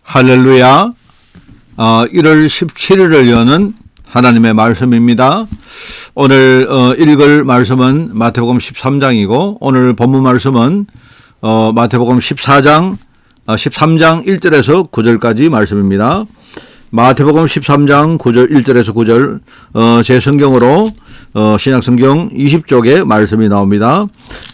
할렐루야. 1월 17일을 여는 하나님의 말씀입니다. 오늘 읽을 말씀은 마태복음 13장이고 오늘 본문 말씀은 마태복음 13장 1절에서 9절까지 말씀입니다. 마태복음 13장 9절 1절에서 9절 제 성경으로 신약성경 20쪽에 말씀이 나옵니다.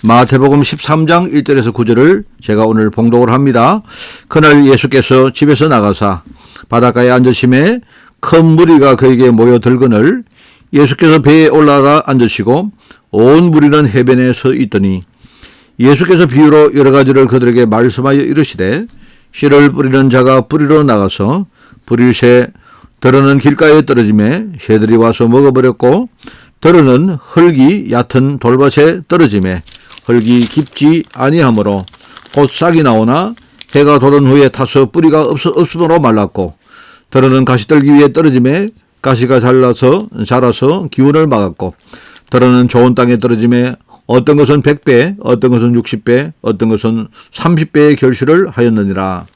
마태복음 13장 1절에서 9절을 제가 오늘 봉독을 합니다. 그날 예수께서 집에서 나가사 바닷가에 앉으심에 큰 무리가 그에게 모여들거늘 예수께서 배에 올라가 앉으시고 온 무리는 해변에 서 있더니 예수께서 비유로 여러 가지를 그들에게 말씀하여 이르시되 씨를 뿌리는 자가 뿌리러 나가서 뿌릴새 더러는 길가에 떨어지매 새들이 와서 먹어버렸고 더러는 흙이 얕은 돌밭에 떨어지매 흙이 깊지 아니하므로 곧 싹이 나오나 해가 돋은 후에 타서 뿌리가 없으므로 말랐고 더러는 가시떨기 위에 떨어지매 가시가 자라서 기운을 막았고 더러는 좋은 땅에 떨어지매 어떤 것은 100배 어떤 것은 60배 어떤 것은 30배의 결실을 하였느니라.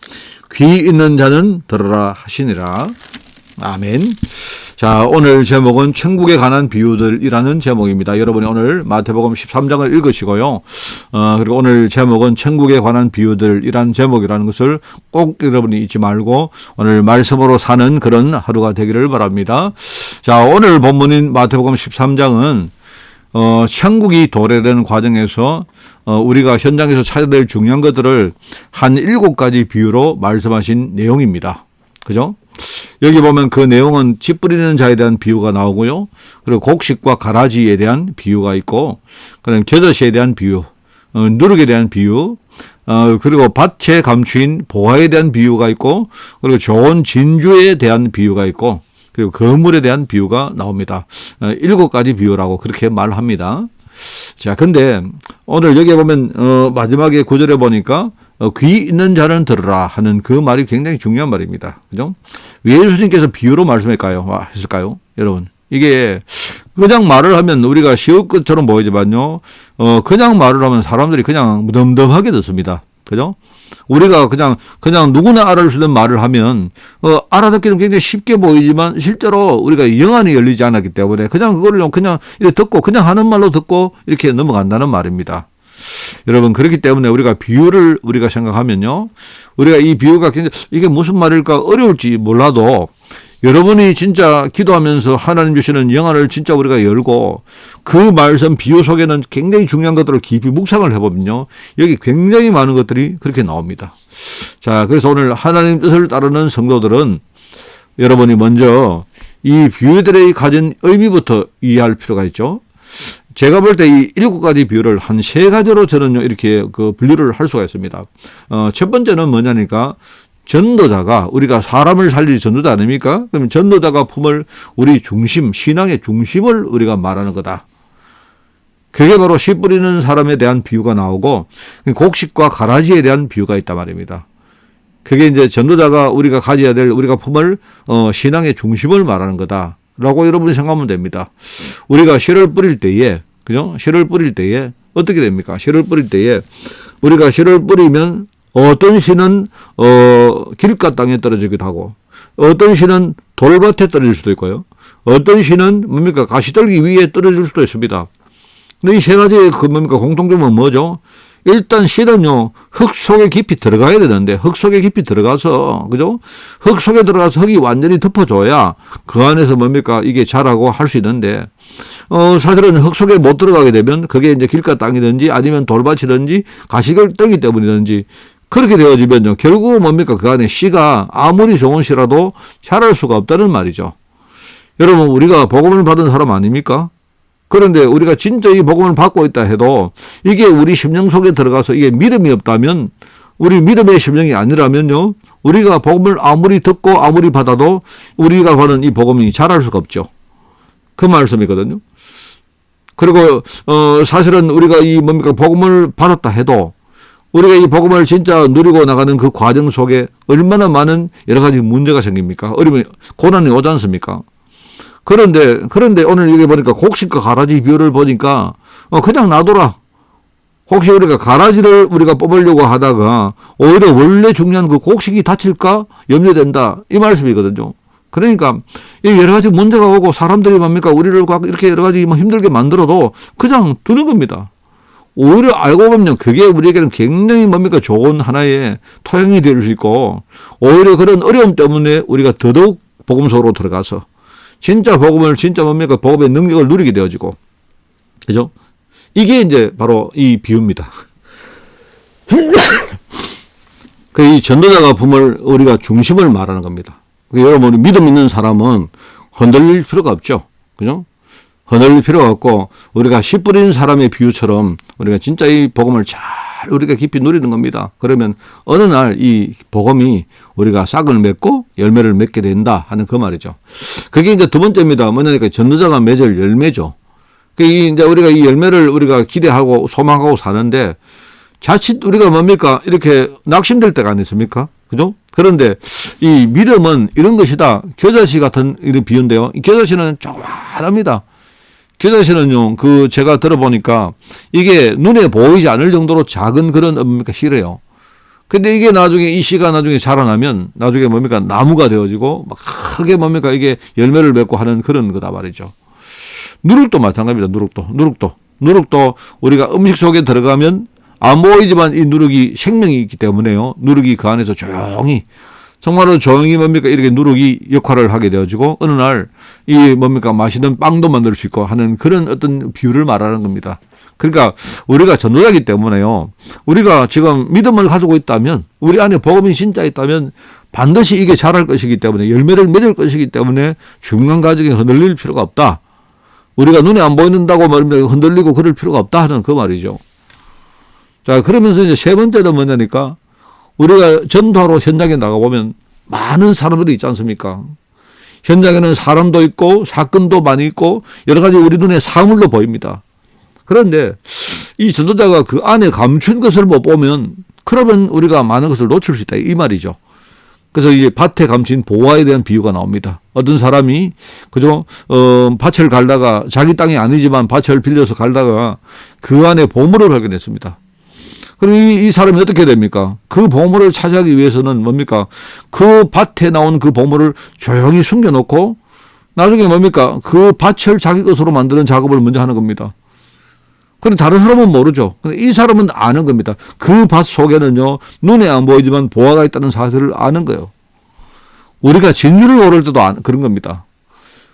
귀 있는 자는 들으라 하시니라. 아멘. 자, 오늘 제목은 천국에 관한 비유들이라는 제목입니다. 여러분이 오늘 마태복음 13장을 읽으시고요. 그리고 오늘 제목은 천국에 관한 비유들이라는 제목이라는 것을 꼭 여러분이 잊지 말고 오늘 말씀으로 사는 그런 하루가 되기를 바랍니다. 자, 오늘 본문인 마태복음 13장은 천국이 도래되는 과정에서 우리가 현장에서 찾아야 될 중요한 것들을 한 7가지 비유로 말씀하신 내용입니다. 그죠? 여기 보면 그 내용은 집 뿌리는 자에 대한 비유가 나오고요. 그리고 곡식과 가라지에 대한 비유가 있고, 그다음 겨자씨에 대한 비유, 누룩에 대한 비유, 그리고 밭에 감추인 보화에 대한 비유가 있고, 그리고 좋은 진주에 대한 비유가 있고, 그리고 거물에 대한 비유가 나옵니다. 7가지 비유라고 그렇게 말합니다. 자, 근데 오늘 여기에 보면 마지막에 9절에 보니까 귀 있는 자는 들으라 하는 그 말이 굉장히 중요한 말입니다. 그죠? 왜 예수님께서 비유로 했을까요? 여러분, 이게 그냥 말을 하면 우리가 쉬울 것처럼 보이지만요, 그냥 말을 하면 사람들이 그냥 무덤덤하게 듣습니다. 그죠? 우리가 그냥 누구나 알아들 수 있는 말을 하면 알아듣기는 굉장히 쉽게 보이지만 실제로 우리가 영안이 열리지 않았기 때문에 그냥 그거를 그냥 이렇게 듣고 그냥 하는 말로 듣고 이렇게 넘어간다는 말입니다. 여러분, 그렇기 때문에 우리가 비유를 우리가 생각하면요, 우리가 이 비유가 굉장히 이게 무슨 말일까 어려울지 몰라도 여러분이 진짜 기도하면서 하나님 주시는 영안을 진짜 우리가 열고 그 말씀 비유 속에는 굉장히 중요한 것들을 깊이 묵상을 해보면요, 여기 굉장히 많은 것들이 그렇게 나옵니다. 자, 그래서 오늘 하나님 뜻을 따르는 성도들은 여러분이 먼저 이 비유들이 가진 의미부터 이해할 필요가 있죠. 제가 볼 때 이 7가지 비유를 한 3가지로 저는요, 이렇게 분류를 할 수가 있습니다. 첫 번째는 뭐냐니까, 전도자가, 우리가 사람을 살릴 전도자 아닙니까? 그러면 전도자가 품을 우리 중심, 신앙의 중심을 우리가 말하는 거다. 그게 바로 씨 뿌리는 사람에 대한 비유가 나오고, 곡식과 가라지에 대한 비유가 있단 말입니다. 그게 이제 전도자가 우리가 가져야 될, 우리가 품을 신앙의 중심을 말하는 거다 라고 여러분이 생각하면 됩니다. 우리가 씨를 뿌릴 때에, 그죠? 씨를 뿌릴 때에 어떻게 됩니까? 씨를 뿌릴 때에 우리가 씨를 뿌리면 어떤 씨는 길가 땅에 떨어지기도 하고, 어떤 씨는 돌밭에 떨어질 수도 있고요, 어떤 씨는 뭡니까 가시떨기 위에 떨어질 수도 있습니다. 근데 이 3가지의 공통점은 뭐죠? 일단 씨는요, 흙 속에 깊이 들어가야 되는데, 흙 속에 깊이 들어가서, 그죠? 흙 속에 들어가서 흙이 완전히 덮어줘야 그 안에서 이게 자라고 할 수 있는데, 사실은 흙 속에 못 들어가게 되면 그게 이제 길가 땅이든지 아니면 돌밭이든지 가시떨기 때문이든지 그렇게 되어지면요, 결국은 그 안에 씨가 아무리 좋은 씨라도 자랄 수가 없다는 말이죠. 여러분, 우리가 복음을 받은 사람 아닙니까? 그런데 우리가 진짜 이 복음을 받고 있다 해도 이게 우리 심령 속에 들어가서 이게 믿음이 없다면, 우리 믿음의 심령이 아니라면요, 우리가 복음을 아무리 듣고 아무리 받아도 우리가 받은 이 복음이 자랄 수가 없죠. 그 말씀이거든요. 그리고 사실은 우리가 이 복음을 받았다 해도 우리가 이 복음을 진짜 누리고 나가는 그 과정 속에 얼마나 많은 여러 가지 문제가 생깁니까? 어려움이, 고난이 오지 않습니까? 그런데 오늘 여기 보니까 곡식과 가라지 비유를 보니까 그냥 놔둬라. 혹시 우리가 가라지를 우리가 뽑으려고 하다가 오히려 원래 중요한 그 곡식이 다칠까 염려된다. 이 말씀이거든요. 그러니까 여러 가지 문제가 오고 사람들이 뭡니까 우리를 이렇게 여러 가지 힘들게 만들어도 그냥 두는 겁니다. 오히려 알고 보면 그게 우리에게는 굉장히 뭡니까 좋은 하나의 토양이 될 수 있고 오히려 그런 어려움 때문에 우리가 더더욱 복음 속으로 들어가서 진짜 복음을 진짜 뭡니까 복음의 능력을 누리게 되어지고 그죠? 이게 이제 바로 이 비유입니다. 그 이 전도자가 품을 우리가 중심을 말하는 겁니다. 여러분 믿음 있는 사람은 흔들릴 필요가 없죠. 그죠? 흔들릴 필요가 없고 우리가 씨 뿌리는 사람의 비유처럼 우리가 진짜 이 복음을 잘 우리가 깊이 누리는 겁니다. 그러면 어느 날 이 복음이 우리가 싹을 맺고 열매를 맺게 된다 하는 그 말이죠. 그게 이제 두 번째입니다. 뭐냐니까 전도자가 맺을 열매죠. 이제 우리가 이 열매를 우리가 기대하고 소망하고 사는데 자칫 우리가 뭡니까 이렇게 낙심될 때가 아니습니까? 그죠? 그런데 이 믿음은 이런 것이다. 겨자씨 같은 이런 비유인데요. 이 겨자씨는 조그만합니다. 겨자씨는요, 제가 들어보니까 이게 눈에 보이지 않을 정도로 작은 그런 뭡니까 씨래요. 근데 이게 나중에 이 씨가 나중에 자라나면 나중에 뭡니까 나무가 되어지고 막 크게 뭡니까 이게 열매를 맺고 하는 그런 거다 말이죠. 누룩도 마찬가지입니다. 누룩도 우리가 음식 속에 들어가면 안 보이지만 이 누룩이 생명이 있기 때문에요. 누룩이 그 안에서 조용히 정말로 조용히 뭡니까 이렇게 누룩이 역할을 하게 되어지고 어느 날 이 뭡니까 맛있는 빵도 만들 수 있고 하는 그런 어떤 비유를 말하는 겁니다. 그러니까 우리가 전도자이기 때문에요. 우리가 지금 믿음을 가지고 있다면 우리 안에 복음이 진짜 있다면 반드시 이게 자랄 것이기 때문에 열매를 맺을 것이기 때문에 중간 과정에 흔들릴 필요가 없다. 우리가 눈에 안 보인다고 말입니다. 흔들리고 그럴 필요가 없다 하는 그 말이죠. 자, 그러면서 이제 세 번째는 뭐냐니까 우리가 전도하러 현장에 나가보면 많은 사람들이 있지 않습니까? 현장에는 사람도 있고 사건도 많이 있고 여러 가지 우리 눈에 사물도 보입니다. 그런데 이 전도자가 그 안에 감춘 것을 못 보면 그러면 우리가 많은 것을 놓칠 수 있다. 이 말이죠. 그래서 이제 밭에 감춘 보화에 대한 비유가 나옵니다. 어떤 사람이 그죠? 밭을 갈다가 자기 땅이 아니지만 밭을 빌려서 갈다가 그 안에 보물을 발견했습니다. 그럼 이 사람이 어떻게 됩니까? 그 보물을 차지하기 위해서는 뭡니까? 그 밭에 나온 그 보물을 조용히 숨겨놓고 나중에 뭡니까? 그 밭을 자기 것으로 만드는 작업을 먼저 하는 겁니다. 그런데 다른 사람은 모르죠. 근데 이 사람은 아는 겁니다. 그 밭 속에는요, 눈에 안 보이지만 보화가 있다는 사실을 아는 거예요. 우리가 진유를 오를 때도 그런 겁니다.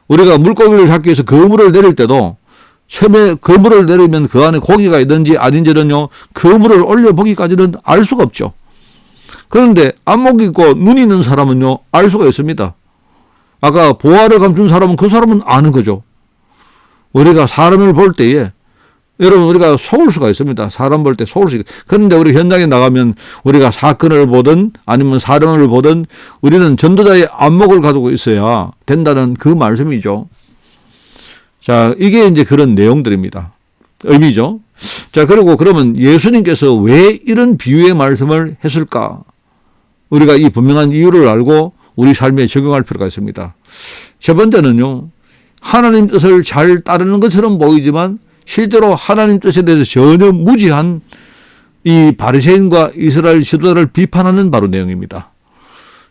우리가 물고기를 잡기 위해서 그물을 내릴 때도 처음에 그물을 내리면 그 안에 고기가 있는지 아닌지는요, 그물을 올려보기까지는 알 수가 없죠. 그런데 안목이 있고 눈이 있는 사람은요, 알 수가 있습니다. 아까 보화를 감춘 사람은 그 사람은 아는 거죠. 우리가 사람을 볼 때에 여러분 우리가 속을 수가 있습니다. 사람 볼 때 속을 수 있고. 그런데 우리 현장에 나가면 우리가 사건을 보든 아니면 사령을 보든 우리는 전도자의 안목을 가지고 있어야 된다는 그 말씀이죠. 자, 이게 이제 그런 내용들입니다. 의미죠. 자, 그리고 그러면 예수님께서 왜 이런 비유의 말씀을 했을까? 우리가 이 분명한 이유를 알고 우리 삶에 적용할 필요가 있습니다. 첫 번째는요, 하나님 뜻을 잘 따르는 것처럼 보이지만 실제로 하나님 뜻에 대해서 전혀 무지한 이 바리새인과 이스라엘 지도자를 비판하는 바로 내용입니다.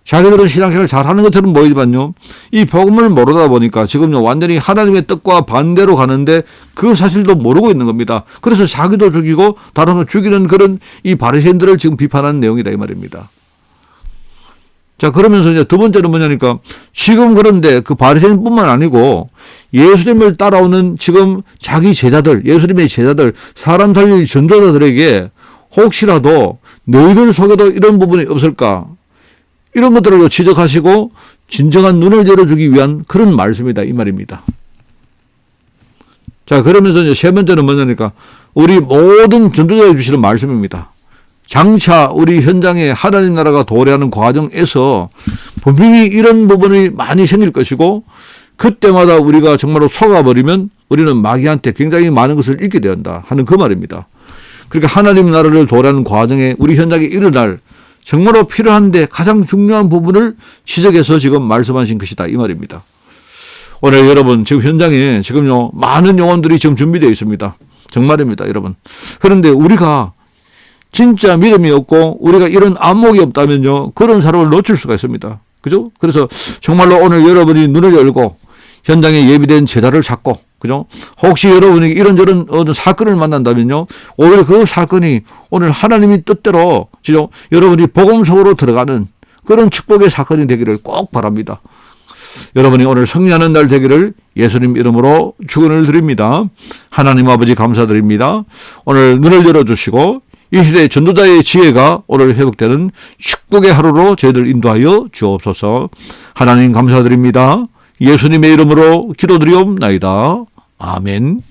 자기들은 신앙생활을 잘하는 것처럼 보이지만요, 이 복음을 모르다 보니까 지금요 완전히 하나님의 뜻과 반대로 가는데 그 사실도 모르고 있는 겁니다. 그래서 자기도 죽이고 다른 죽이는 그런 이 바리새인들을 지금 비판하는 내용이다 이 말입니다. 자, 그러면서 이제 두 번째는 뭐냐니까 지금 그런데 그 바리새인뿐만 아니고 예수님을 따라오는 지금 자기 제자들, 예수님의 제자들, 사람 살릴 전도자들에게 혹시라도 너희들 속에도 이런 부분이 없을까? 이런 것들을 지적하시고 진정한 눈을 열어주기 위한 그런 말씀이다 이 말입니다. 자, 그러면서 이제 세 번째는 뭐냐니까 우리 모든 전도자에 주시는 말씀입니다. 장차 우리 현장에 하나님 나라가 도래하는 과정에서 분명히 이런 부분이 많이 생길 것이고 그때마다 우리가 정말로 속아버리면 우리는 마귀한테 굉장히 많은 것을 잃게 된다 하는 그 말입니다. 그러니까 하나님 나라를 도래하는 과정에 우리 현장에 일어날 정말로 필요한데 가장 중요한 부분을 지적해서 지금 말씀하신 것이다 이 말입니다. 오늘 여러분 지금 현장에 지금요 많은 영혼들이 지금 준비되어 있습니다. 정말입니다, 여러분. 그런데 우리가 진짜 믿음이 없고 우리가 이런 안목이 없다면요, 그런 사람을 놓칠 수가 있습니다. 그죠? 그래서 정말로 오늘 여러분이 눈을 열고 현장에 예비된 제자를 찾고, 그죠? 혹시 여러분이 이런저런 어떤 사건을 만난다면요, 오히려 그 사건이 오늘 하나님이 뜻대로, 그죠? 여러분이 복음 속으로 들어가는 그런 축복의 사건이 되기를 꼭 바랍니다. 여러분이 오늘 승리하는 날 되기를 예수님 이름으로 축원을 드립니다. 하나님 아버지 감사드립니다. 오늘 눈을 열어주시고 이 시대의 전도자의 지혜가 오늘 회복되는 축복의 하루로 저희들 인도하여 주옵소서. 하나님 감사드립니다. 예수님의 이름으로 기도드리옵나이다. 아멘.